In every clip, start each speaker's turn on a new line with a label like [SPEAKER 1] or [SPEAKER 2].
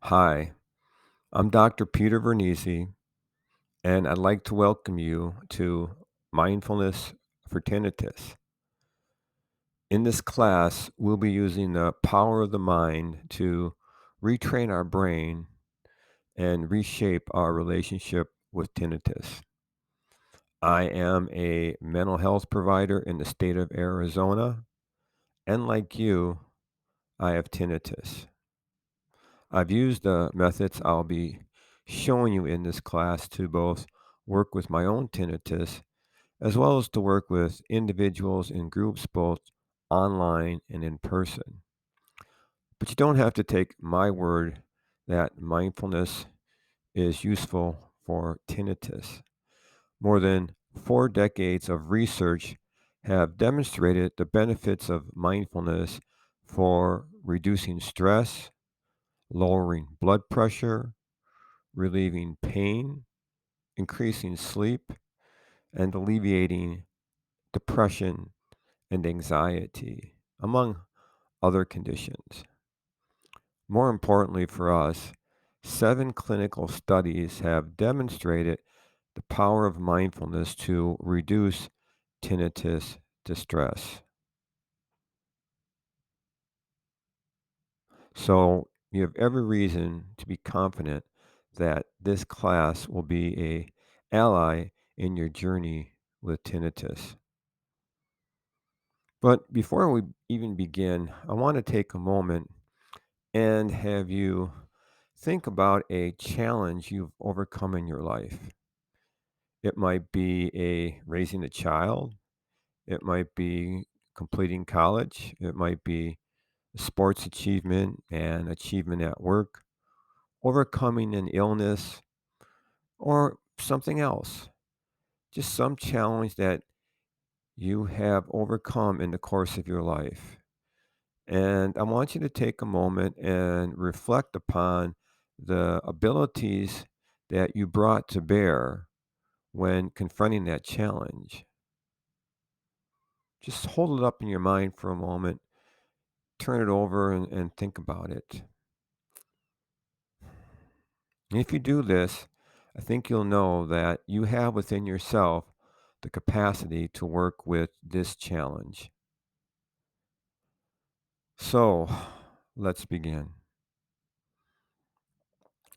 [SPEAKER 1] Hi, I'm Dr. Peter Vernisi, and I'd like to welcome you to Mindfulness for Tinnitus. In this class, we'll be using the power of the mind to retrain our brain and reshape our relationship with tinnitus. I am a mental health provider in the state of Arizona, and like you, I have tinnitus. I've used the methods I'll be showing you in this class to both work with my own tinnitus as well as to work with individuals in groups both online and in person. But you don't have to take my word that mindfulness is useful for tinnitus. More than 4 decades of research have demonstrated the benefits of mindfulness for reducing stress, lowering blood pressure, relieving pain, increasing sleep, and alleviating depression and anxiety, among other conditions. More importantly for us, 7 clinical studies have demonstrated the power of mindfulness to reduce tinnitus distress. So you have every reason to be confident that this class will be a ally in your journey with tinnitus. But before we even begin, I want to take a moment and have you think about a challenge you've overcome in your life. It might be a raising a child, it might be completing college, it might be a sports achievement and achievement at work, overcoming an illness, or something else. Just some challenge that you have overcome in the course of your life. And I want you to take a moment and reflect upon the abilities that you brought to bear when confronting that challenge. Just hold it up in your mind for a moment, turn it over, and think about it. And if you do this, I think you'll know that you have within yourself the capacity to work with this challenge. So let's begin.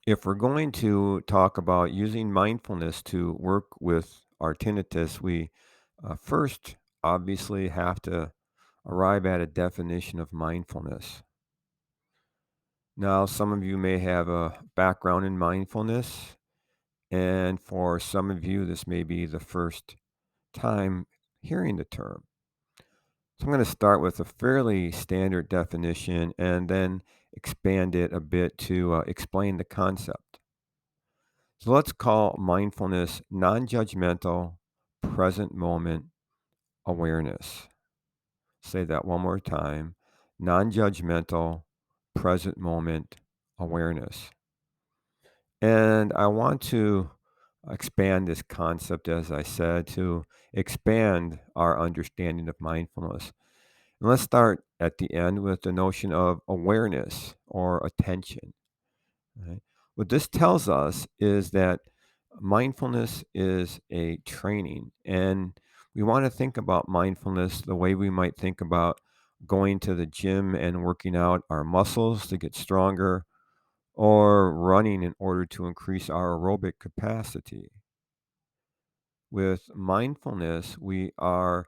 [SPEAKER 1] If we're going to talk about using mindfulness to work with our tinnitus, we first obviously have to arrive at a definition of mindfulness. Now, some of you may have a background in mindfulness, and for some of you, this may be the first time hearing the term. So, I'm going to start with a fairly standard definition and then expand it a bit to explain the concept. So let's call mindfulness non judgmental, present moment awareness. Say that one more time: non judgmental, present moment awareness. And I want to expand this concept, as I said, to expand our understanding of mindfulness. And let's start at the end with the notion of awareness or attention. Right? What this tells us is that mindfulness is a training, and we want to think about mindfulness the way we might think about going to the gym and working out our muscles to get stronger, or running in order to increase our aerobic capacity. With mindfulness, we are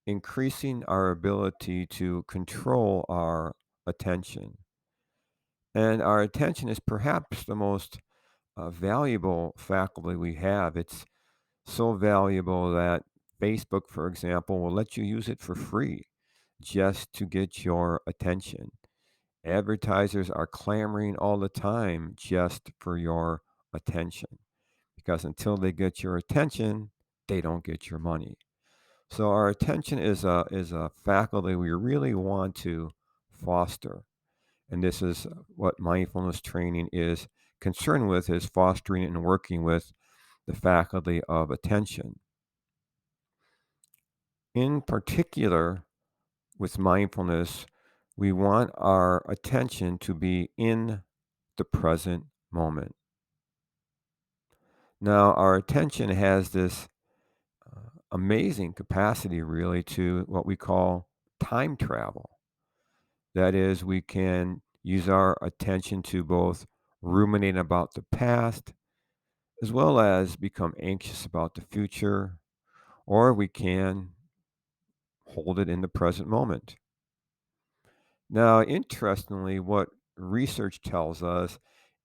[SPEAKER 1] increasing our ability to control our attention. And our attention is perhaps the most valuable faculty we have. It's so valuable that Facebook, for example, will let you use it for free just to get your attention. Advertisers are clamoring all the time just for your attention because until they get your attention, they don't get your money. So our attention is a faculty we really want to foster. And this is what mindfulness training is concerned with, is fostering and working with the faculty of attention. In particular, with mindfulness, we want our attention to be in the present moment. Now, our attention has this amazing capacity, really, to what we call time travel. That is, we can use our attention to both ruminate about the past as well as become anxious about the future, or we can hold it in the present moment. Now, interestingly, what research tells us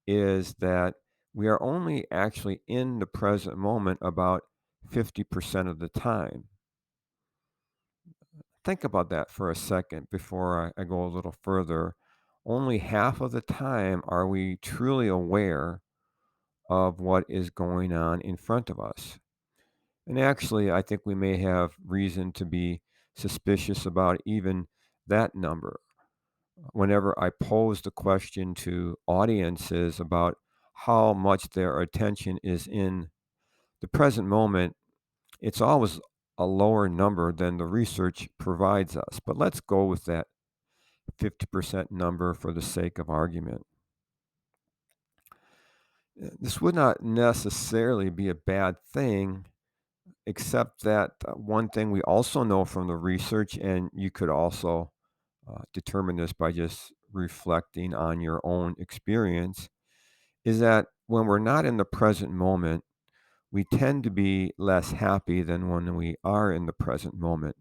[SPEAKER 1] is that we are only actually in the present moment about 50% of the time. Think about that for a second before I go a little further. Only half of the time are we truly aware of what is going on in front of us. And actually, I think we may have reason to be suspicious about even that number. Whenever I pose the question to audiences about how much their attention is in the present moment, it's always a lower number than the research provides us. But let's go with that 50% number for the sake of argument. This would not necessarily be a bad thing, except that one thing we also know from the research, and you could also determine this by just reflecting on your own experience, is that when we're not in the present moment, we tend to be less happy than when we are in the present moment.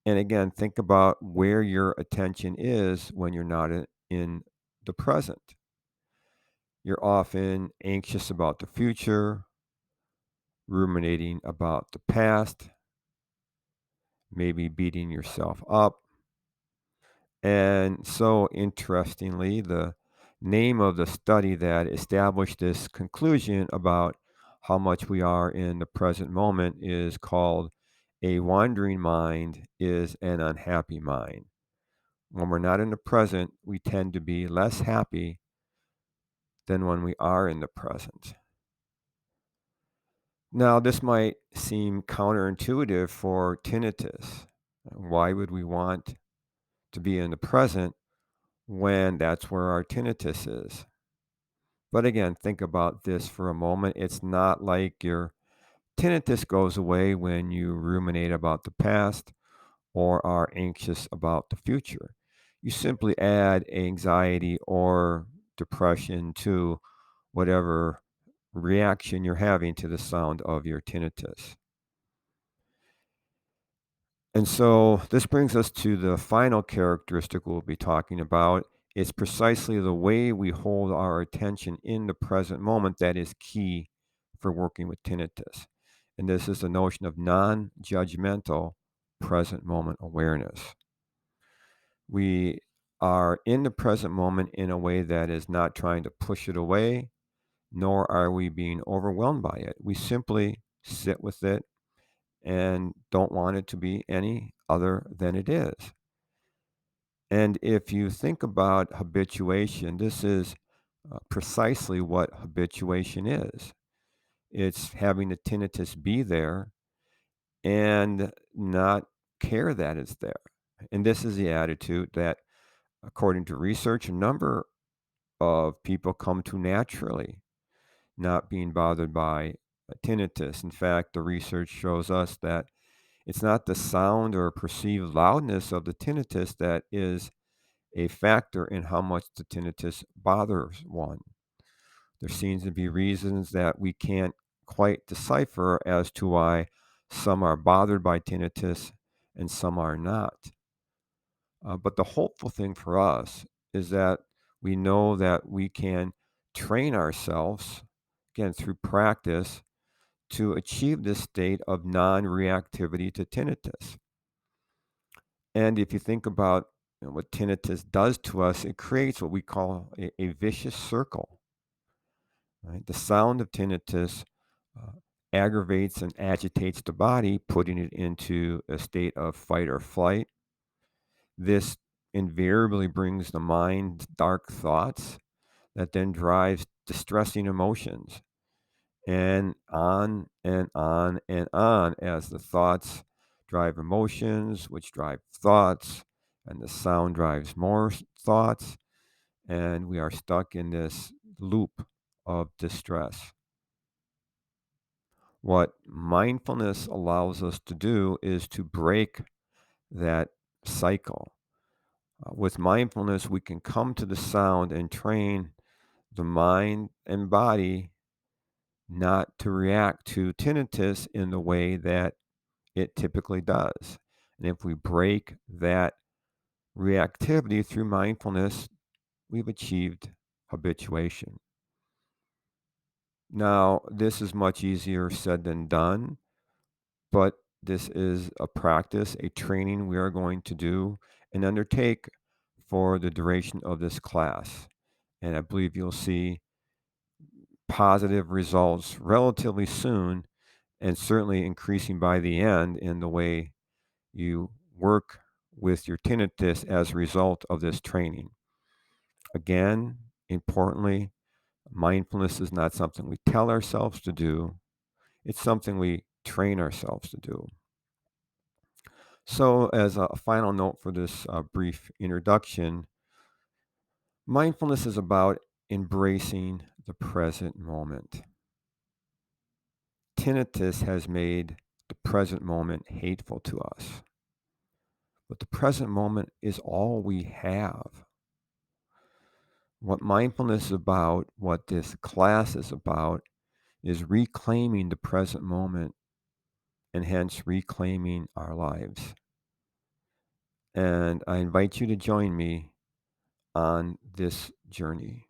[SPEAKER 1] And again, think about where your attention is when you're not in the present. You're often anxious about the future, ruminating about the past, maybe beating yourself up. And so, interestingly, the name of the study that established this conclusion about how much we are in the present moment is called A Wandering Mind is an Unhappy Mind. When we're not in the present, we tend to be less happy than when we are in the present. Now, this might seem counterintuitive for tinnitus. Why would we want to be in the present when that's where our tinnitus is? But again, think about this for a moment. It's not like your tinnitus goes away when you ruminate about the past or are anxious about the future. You simply add anxiety or depression to whatever reaction you're having to the sound of your tinnitus. And so this brings us to the final characteristic we'll be talking about. It's precisely the way we hold our attention in the present moment that is key for working with tinnitus. And this is the notion of non judgmental present moment awareness. We are in the present moment in a way that is not trying to push it away, nor are we being overwhelmed by it. We simply sit with it and don't want it to be any other than it is. And if you think about habituation, this is precisely what habituation is. It's having the tinnitus be there and not care that it's there. And this is the attitude that, according to research, a number of people come to naturally, not being bothered by tinnitus. In fact, the research shows us that it's not the sound or perceived loudness of the tinnitus that is a factor in how much the tinnitus bothers one. There seems to be reasons that we can't quite decipher as to why some are bothered by tinnitus and some are not. But the hopeful thing for us is that we know that we can train ourselves, again, through practice, to achieve this state of non reactivity to tinnitus. And if you think about what tinnitus does to us, it creates what we call a vicious circle. Right? The sound of tinnitus uh, aggravates and agitates the body, putting it into a state of fight or flight. This invariably brings the mind dark thoughts that then drives distressing emotions, and on and on and on as the thoughts drive emotions, which drive thoughts, and the sound drives more thoughts. and we are stuck in this loop of distress. What mindfulness allows us to do is to break that cycle. With mindfulness, we can come to the sound and train the mind and body not to react to tinnitus in the way that it typically does. And if we break that reactivity through mindfulness, we've achieved habituation. Now, this is much easier said than done, but this is a practice, a training we are going to do and undertake for the duration of this class. And I believe you'll see positive results relatively soon and certainly increasing by the end in the way you work with your tinnitus as a result of this training. Again, importantly, mindfulness is not something we tell ourselves to do, it's something we train ourselves to do. So, as a final note for this brief introduction, mindfulness is about embracing the present moment. Tinnitus has made the present moment hateful to us, but the present moment is all we have. What mindfulness is about, what this class is about, is reclaiming the present moment and hence reclaiming our lives. And I invite you to join me on this journey.